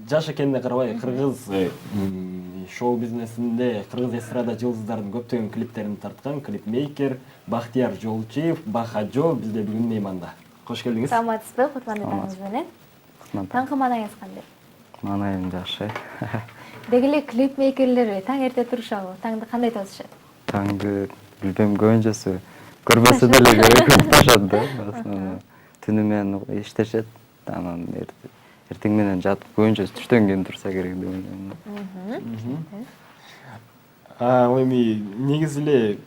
жаш экенине карабай кыргыз шоу бизнесинде кыргыз эстрада жылдыздарынын көптөгөн клиптерин тарткан клипмейкер Бактияр Жолчиев Бахажо бизде бүгүн мейманда. Кош келдиңиз. Саламатсызбы, кутмандуу таңыңыз менен? Таңкы маанайыңыз кандай? Маанайым жакшы. Деги эле клипмейкерлер таң эрте турушабы? Таңды кандай тосушат? Таңды билбейм, көбүнчөсү көрбөсө деле көрүп да. Түнү менен иштешет, анан эртең менен жатып көбүнчөсү түштөн кийин турса керек деп ойлойм. Эми негизи эле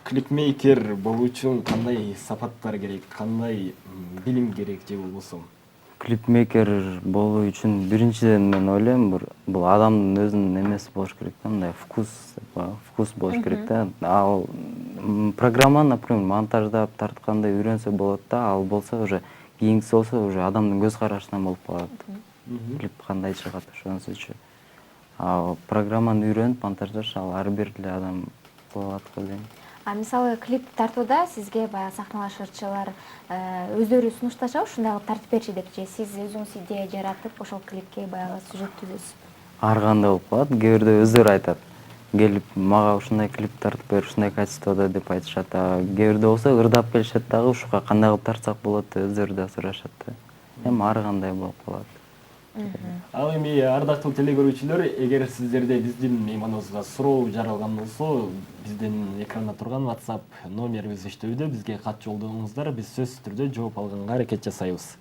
клипмейкер болуу үчүн кандай сапаттар керек, кандай билим керек же болбосо? Клипмейкер болуу үчүн биринчиден мен ойлойм, бул адамдын өзүнүн эмеси болуш керек да, мындай вкус болуш керек да. Ал программа, например, монтаждап тартканда үйрөнсө болот да, ал болсо уже кийинкиси болсо уже адамдын көз карашынан болуп калат. Клип кандай чыгат ошонусучу. А программаны үйрөнүп монтаждаш ал ар бир эле адам кыла алат го дейм. Мисалы клип тартууда сизге баягы сахналашуучулар өздөрү сунушташабы, ушундай кылып тартып берчи деп же сиз өзүңүз идея жаратып ошол клипке баягы сюжет түзөсүз? Ар кандай болуп калат. Кээ бирде өздөрү айтат. Келип мага ушундай клип тартып бер, ушундай качестводо деп айтышат. Кээ бирде болсо ырдап келишет дагы, ушуга кандай кылып тартсак болот деп өздөрү да сурашат да. Эми ар кандай болуп калат. Ал эми ардактуу телекөрүүчүлөр, эгер сиздерде биздин мейманыбызга суроо жаралган болсо, биздин экранда турган WhatsApp номерибиз иштөөдө, бизге кат жолдоңуздар, биз сөзсүз түрдө жооп алганга аракет жасайбыз.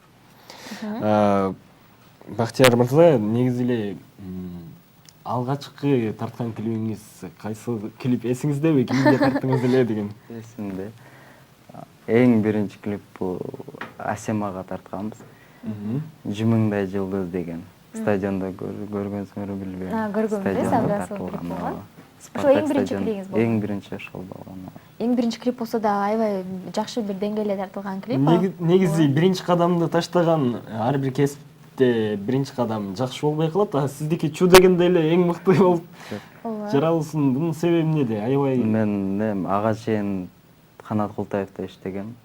Бактияр мырза, негизи эле алгачкы тарткан клибиңиз кайсы клип эсиңиздеби? Кимге тарттыңыз эле деген? Эсимде. Эң биринчи клип бул Асемага тартканбыз. Жымыңдай жылдыз деген. Стадиондо көргөнсүңөрбү билбейм. Көргөнбүз, абдан сонун клип болгон. Ошол эң биринчи клибиңиз болгон. Эң биринчи ошол болгон. Эң биринчи клип болсо да аябай жакшы бир деңгээлде тартылган клип. Негизи биринчи кадамды таштаган ар бир кесипте биринчи кадам жакшы болбой калат, а сиздики чу дегенде эле эң мыкты болуп жаралсын. Бунун себеби эмнеде? Аябай мен ага чейин Канат Култаевда иштегем.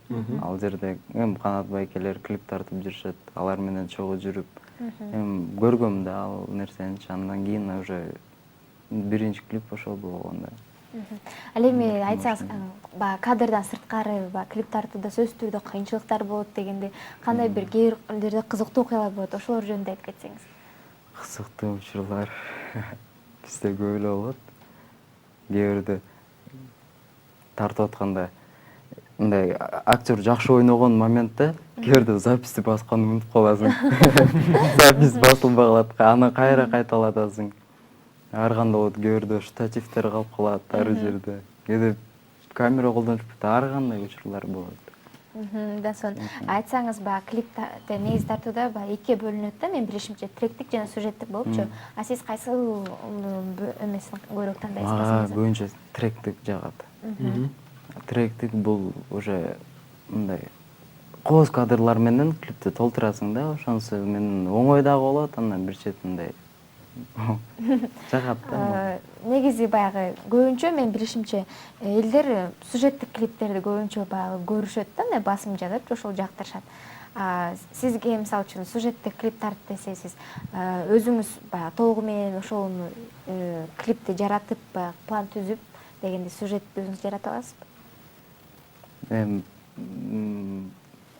Ал жерде Канат байкелер клип тартып жүрүшөт. Алар менен чогуу жүрүп, көргөм да ал нерсени. Андан кийин уже биринчи клип ошол болгон да. Ал эми айтсаңыз, баягы кадрдан сырткары, баягы клип тартууда сөзсүз түрдө кыйынчылыктар болот дегенде, кандай бир кээ бирлерде кызыктуу окуялар болот, ошолор жөнүндө айтып кетсеңиз. Кызыктуу учурлар бизде көп эле болот. Кээ бирде тартып атканда мындай актер жакшы ойногон моментте кээ бирде записти басканды унутуп каласың. Запись басылбай калат, аны кайра кайталатасың. Ар кандай болот, кээ бирде штативдер калып калат ар жерде. Кээде камера колдонуп кетет, ар кандай учурлар болот. Да сон айтсаңыз, баягы клипте негизи тартууда баягы экиге бөлүнөт да, мен билишимче тректик жана сюжеттик болупчу. А сиз кайсы эмесин көбүрөөк тандайсыз? Мага көбүнчө тректик жагат. Тректик бул уже мындай кооз кадрлар менен клипти толтурасың да, ошонусу менен оңой дагы болот, андан бир чет мындай жагат да. Негизи баягы көбүнчө мен билишимче элдер сюжеттик клиптерди көбүнчө баягы көрүшөт да, мындай басым жазып ошол жактырышат. Сизге мисалы үчүн сюжеттик клип тартып десе, сиз өзүңүз баягы толугу менен ошол клипти жаратып, баягы план түзүп дегенде сюжетти өзүңүз жарата аласызбы?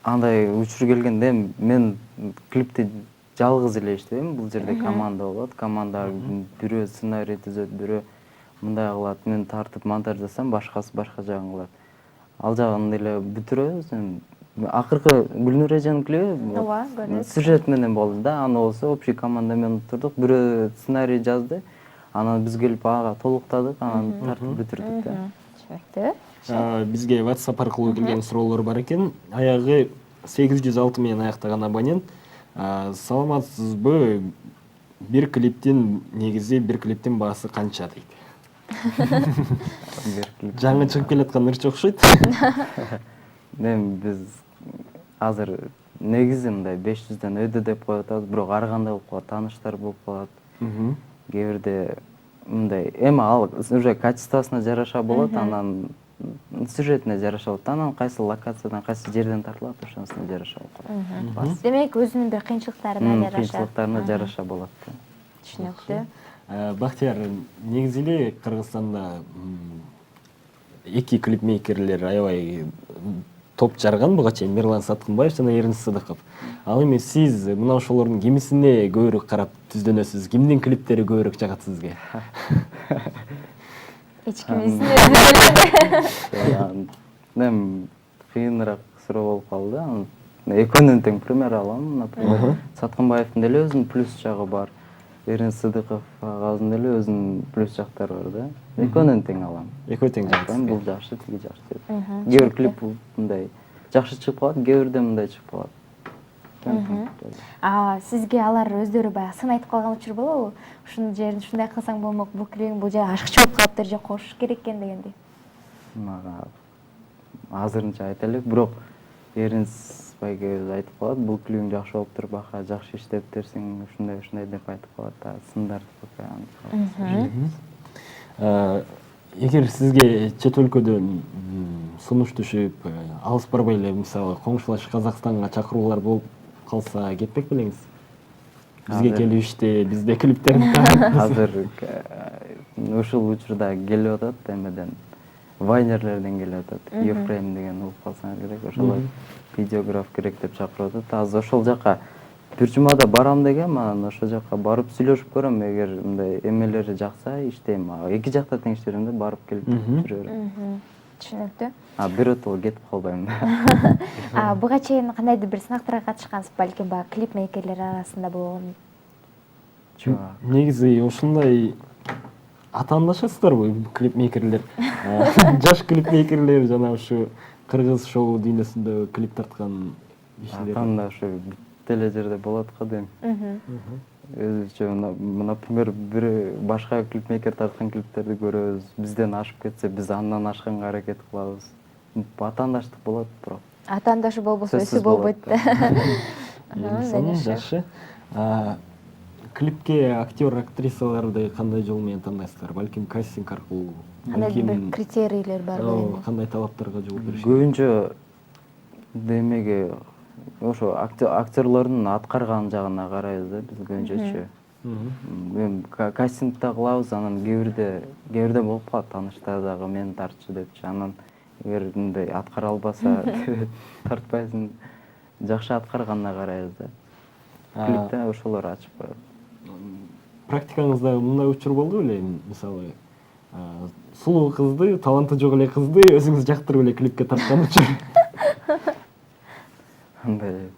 Андай учур келгенде мен клипти жалгыз эле иштебейм, бул жерде команда болот. Команда бирөө сценарий түзөт, бирөө мындай кылат, мен тартып монтаждасам, башкасы башка жагын кылат. Ал жагын эле бүтүрөбүз. Акыркы Гүлнур эженин клиби сюжет менен болду да, аны болсо общий команда менен отурдук, бирөө сценарий жазды, анан биз келип ага толуктадык, анан тартып бүтүрдүк да. Түшүнүктүү. Бизге WhatsApp аркылуу келген суроолор бар экен. Аягы 806 менен аяктаган абонент. Саламатсызбы? Бир клиптин негизи, бир клиптин баасы канча дейт. Жаңы чыгып келаткан ырчы окшойт. Биз азыр негизи мындай 500дөн өйдө деп коюп атабыз, бирок ар кандай болуп калат, тааныштар болуп калат. Кээ бирде мындай эми ал уже качествосуна жараша болот, анан сюжетине жараша болот. Анан кайсы локациядан, кайсы жерден тартылат, ошонусуна жараша болот. Демек өзүнүн бир кыйынчылыктарына жараша. Кыйынчылыктарына жараша болот. Түшүнүктүү. Бактияр, негизи эле Кыргызстанда эки клипмейкерлер аябай топ жарган буга чейин, Мирлан Саткынбаев жана Эрнис Сыдыков. Ал эми сиз мына ошолордун кимисине көбүрөөк карап түздөнөсүз? Кимдин клиптери көбүрөөк жагат сизге? Эч ким эсинде. Эми кыйыныраак суроо болуп калды. Экөөнүн тең пример алам. Например, Саткынбаевдин деле өзүнүн плюс жагы бар. Эрнис Сыдыков агабыздын деле өзүнүн плюс жактары бар да. Экөөнүн тең алам. Экөө тең жагат. Бул жакшы, тиги жакшы деп. Кээ бир клип мындай жакшы чыгып калат, кээ бирде мындай чыгып калат. Сизге алар өздөрү баягы сын айтып калган учур болобу? Ушул жерин ушундай кылсаң болмок, бул клипиң бул жер ашыкчы болуп калыптыр же кошуш керек экен дегендей. Мага азырынча айта элек, бирок Эрнис байке өзү айтып калат, бул клипиң жакшы болуптур, бака жакшы иштептирсиң, ушундай деп айтып калат. Сындар Эгер сизге чет өлкөдөн сунуш түшүп, алыс барбай эле мисалы коңшулаш Казакстанга чакыруулар болуп калса, кетпек белеңиз? Бизге келип иште, бизде клиптерди азыр ушул учурда келип атат, эмеден вайнерлерден келип атат. Ефрейм деген угуп калсаңар керек, ошолор видеограф керек деп чакырып атат. Азыр ошол жака бир жумада барам деген, анан ошол жака барып сүйлөшүп көрөм. Эгер мындай эмелери жакса, иштейм. Эки жакта тең иштейм да, барып келип жүрө берем. Түшүнүктүү. Биротоло кетип калбайм. Буга чейин кандайдыр бир сынактарга катышкансыз, балким баягы клипмейкерлер арасында болгон? Жок. Негизи ушундай атаандашасыздарбы клипмейкерлер? Жаш клипмейкерлер жана ушу кыргыз шоу дүйнөсүндө клип тарткан кишилер. Атаандашы бүт эле жерде болот го дейм. Өзүчө, например, бир башка клипмейкер тарткан клиптерди көрөбүз, бизден ашып кетсе, биз андан ашканга аракет кылабыз. Атаандаштык болот, бирок. Атаандашы болбосо өсү болбойт да. Жакшы. Клипке актер, актрисаларды кандай жол менен тандайсыздар? Балким кастинг аркылуу, Кандайдыр бир критерийлер барбы? Кандай талаптарга жооп беришет? Көбүнчө демеге ошо актерлордун аткарган жагына карайбыз да, биз көбүнчөчү. Эми кастингде кылабыз, анан кээ бирде болуп калат, тааныштар дагы мени тартчу депчи. Анан эгер мындай аткара албаса тартпайсың. Жакшы аткарганына карайбыз да. Клипте ошолор ачып коет. Практикаңызда мындай учур болду беле? Мисалы, сулуу кызды, таланты жок эле кызды өзүңүз жактырып эле клипке тарткан учур. Андай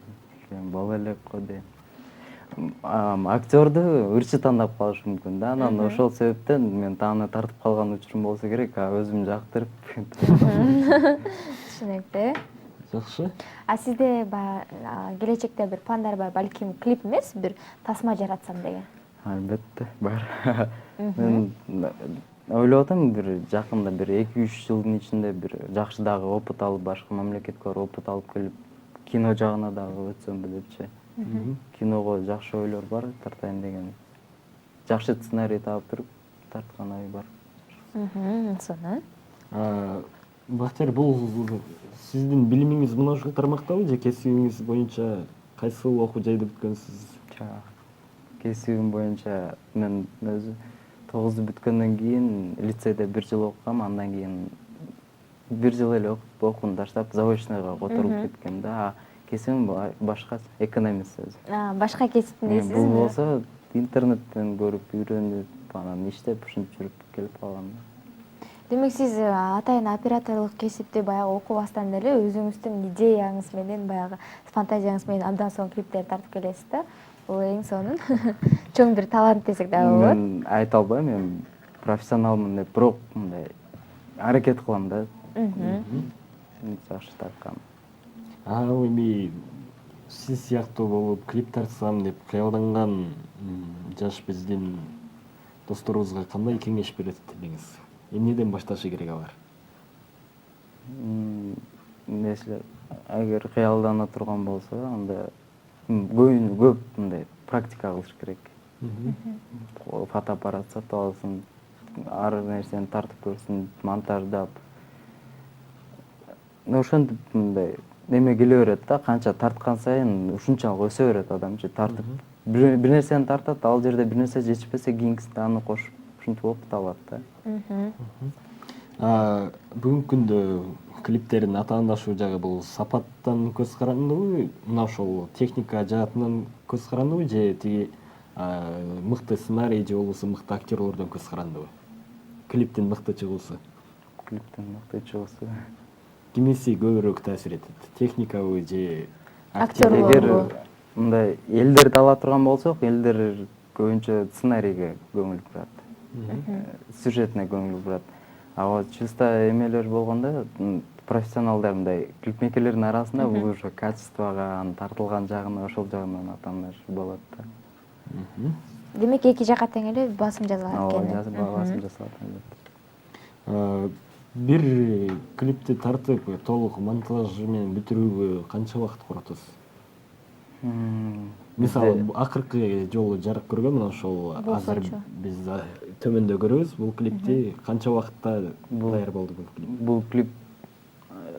боло элек го дейм. Актерду ырчы тандап калышы мүмкүн да. Анан ошол себептен мен аны тартып калган учурум болсо керек, өзүм жактырып. Түшүнүктүү. Жакшы. Сизде келечекте бир пландар бар, балким клип эмес, бир тасма жаратсам деген? Албетте, бар. Мен ойлоп атам, бир жакында бир 2-3 жылдын ичинде бир жакшы дагы опыт алып, башка мамлекетке барып опыт алып келип, кино жагына дагы өтсөмбү депчи. Киного жакшы ойлор бар, тартайын деген. Жакшы сценарий таап туруп тарткан ой бар. Сонун. Бактияр, бул сиздин билимиңиз мына ушул тармактабы же кесибиңиз боюнча кайсыл окуу жайды бүткөнсүз? Кесибим боюнча мен өзү 9 бүткөндөн кийин лицейде 1 жыл окугам, андан кийин 1 жыл эле окууну таштап заочныйга которулуп кеткем да. Кесибим башка, экономист өзү. Башка кесиптин Бул дейсизби? болсо интернеттен көрүп, үйрөнүп, анан иштеп, ушинтип жүрүп келип калгам. Демек сиз атайын операторлук кесипти баягы окубастан эле өзүңүздүн идеяңыз менен, баягы фантазияңыз менен абдан сонун клиптер тартып келесиз да. Бул эң сонун. Чоң бир талант десек дагы болот. Мен айта албайм, мен профессионалмын деп, бирок мындай аракет кылам да. Жакшы тарткан. Эми сиз сыяктуу болуп клип тартсам деп кыялданган жаш биздин досторубузга кандай кеңеш берет элеңиз? Эмнеден башташы керек алар? Эгер кыялдана турган болсо, анда көп мындай практика кылыш керек. Фотоаппарат сатып алсын, ар нерсени тартып көрсүн, монтаждап, ошентип мындай неме келе берет да, канча тарткан сайын ушунчалык өсө берет адамчы, тартып бир нерсени тартат, ал жерде бир нерсе жетишпесе кийинкисинде аны кошуп ушинтип окуп алат да. Бүгүнкү күндө клиптердин атаандашуу жагы бул сапаттан көз карандыбы, мына ошол техника жаатынан көз карандыбы же тиги мыкты сценарий же болбосо мыкты актерлордон көз карандыбы? Клиптин мыкты чыгуусу. Клиптин мыкты чыгуусу. Кимиси көбүрөөк таасир этет? Техникабы же Актерлорбу? Эгер мындай элдерди ала турган болсок, элдер көбүнчө сценарийге көңүл бурат. Сюжетине көңүл бурат. А вот чисто эмелер болгондо профессионалдар мындай клипмейкерлердин арасында бул уже качествого, анын тартылган жагына ошол жагынан атаандаш болот да. Демек эки жакка тең эле басым жасалат экен. Басым жасалат. Бир клипти тартып толук монтаж менен бүтүрүүгө канча убакыт коротосуз? Мисалы акыркы жолу жарык көргөн мына ошол азыр биз төмөндө көрөбүз бул клипти канча убакытта даяр болду бул клип? Бул клип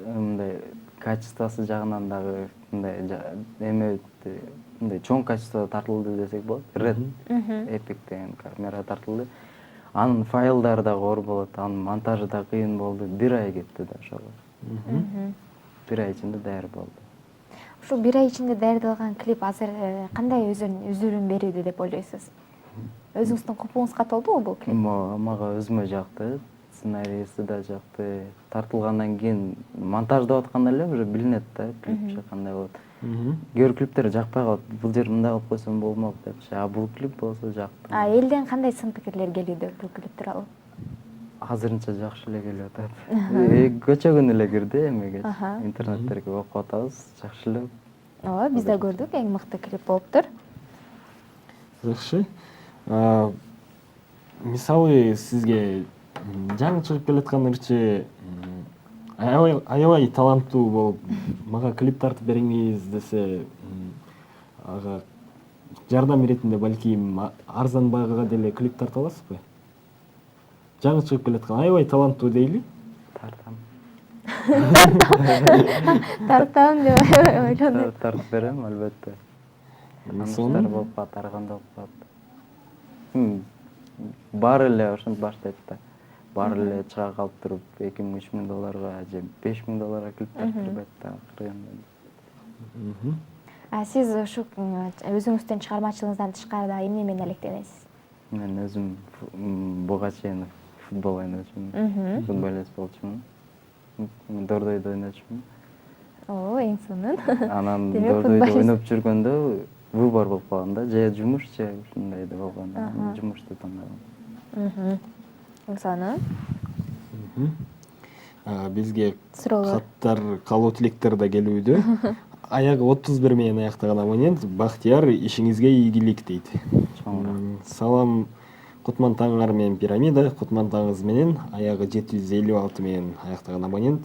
мындай качествосы жагынан дагы мындай эме мындай чоң качествода тартылды десек болот. Red Epic деген камера тартылды. Анын файлдары дагы оор болот, анын монтажы да кыйын болду. 1 ай кетти да ошого. 1 ай ичинде даяр болду. Ушул 1 ай ичинде даярдалган клип азыр кандай өзүрүн берүүдө деп ойлойсуз? Өзүңүздүн купуңузга толдубу бул клип? Мага өзүмө жакты, сценарийси да жакты. Тартылгандан кийин монтаждап атканда эле уже билинет да клипчи кандай болот. Кээ бир клиптер жакпай калат. Бул жер мындай кылып койсом болмок депчи. А бул клип болсо жакты. Элден кандай сын пикирлер келүүдө бул клип тууралуу? Азырынча жакшы эле келип атат. Көчө күнү эле кирди эмеге. Интернеттерге окуп атабыз, жакшы эле. Ооба, биз да көрдүк, эң мыкты клип болуптур. Жакшы. Мисалы сизге жаңы чыгып келаткан ырчы аябай таланттуу болуп, мага клип тартып бериңиз десе, ага жардам иретинде балким арзан багага деле клип тарта аласызбы? Жаңы чыгып келаткан аябай таланттуу дейли. Тартам. Тартам деп ойлондум. Тартып берем, албетте. Аныстар болуп калат, арганда болуп калат. Баары эле ошентип баштайт да. Баары эле чыга калып туруп, $2000-$3000 же $5000 клип тартып бербейт да акырында. Сиз ушу өзүңүздүн чыгармачылыгыңыздан тышкарыда эмне менен алектенесиз? Мен өзүм буга чейин футбол ойночумун, футболист болчумун. Дордойдо ойночумун. О, эң сонун. Анан Дордойдо ойноп жүргөндө выбор болуп калган да, же жумуш же ушундай да болгон. Жумушту тандагам. Эң сонун. Бизге каттар, калуу тилектер да келүүдө. Аягы 31 менен аяктаган абонент Бактияр, ишиңизге ийгилик дейт. Салам Кутман таңыңар менен Пирамида, Кутман таңыңыз менен аягы 756 менен аяктаган абонент.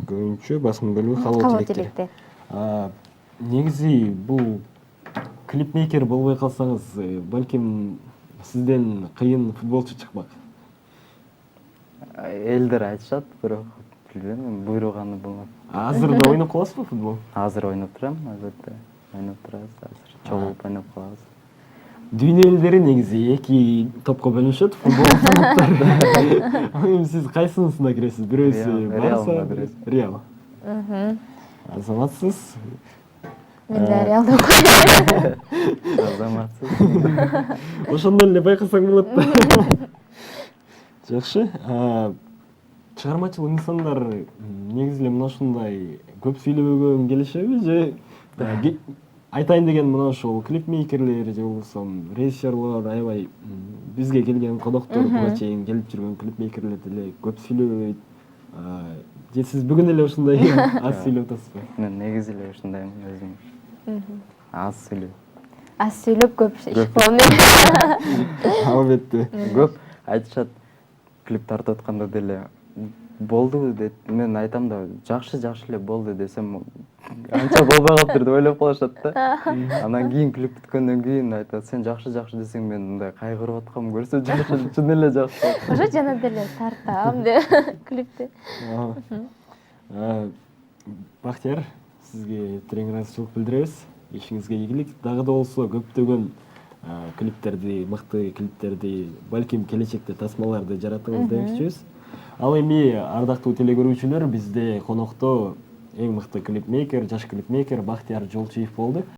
Көбүнчө басым бөлүгү калуу тилектер. Негизи бул клипмейкер болбой калсаңыз, балким сизден кыйын футболчу чыкпак. Элдер айтышат, бирок билбейм, буйруганы болот. Азыр да ойноп каласызбы футбол? Азыр ойноп турам, албетте. Ойноп турабыз, азыр чогулуп ойноп калабыз. Дүйнө элдери негизи 2 топко бөлүнүшөт, футбол фанаттары. Сиз кайсынысына киресиз? Бирөөсү Барса, Реал. Азаматсыз. Мен да Реалды окуйм. Азаматсыз. Ошондон эле байкасаң болот да. Жакшы. Чыгармачыл инсандар негизи эле мына ушундай көп сүйлөбөгө келишеби же айтайын деген мына ошол клипмейкерлер же болбосо режиссерлор аябай бизге келген конокторго буга чейин келип жүргөн клипмейкерлер деле көп сүйлөбөйт. Же сиз бүгүн эле ушундай аз сүйлөп атасызбы? Мен негизи эле ушундаймын өзүм. Аз сүйлөйм. Аз сүйлөп көп иш кылам. Албетте. Көп айтышат клип тартып атканда деле болду дейт. Мен айтам да жакшы эле болду десем анча болбой калыптыр деп ойлоп калышат да. Анан кийин клип бүткөндөн кийин айтат, сен жакшы десең мен мындай кайгырып атканымды көрсө жакшы, чын эле жакшы. Уже жана деле тартам деп клипти. Бактияр, сизге терең ыраазычылык билдиребиз. Ишиңизге ийгилик. Дагы да болсо көптөгөн клиптерди, мыкты клиптерди, балким келечекте тасмаларды жаратыңыз деп күтүбүз. Ал эми ардактуу телекөрүүчүлөр, бизде конокто эң мыкты клипмейкер, жаш клипмейкер Бактияр Жолчиев болду.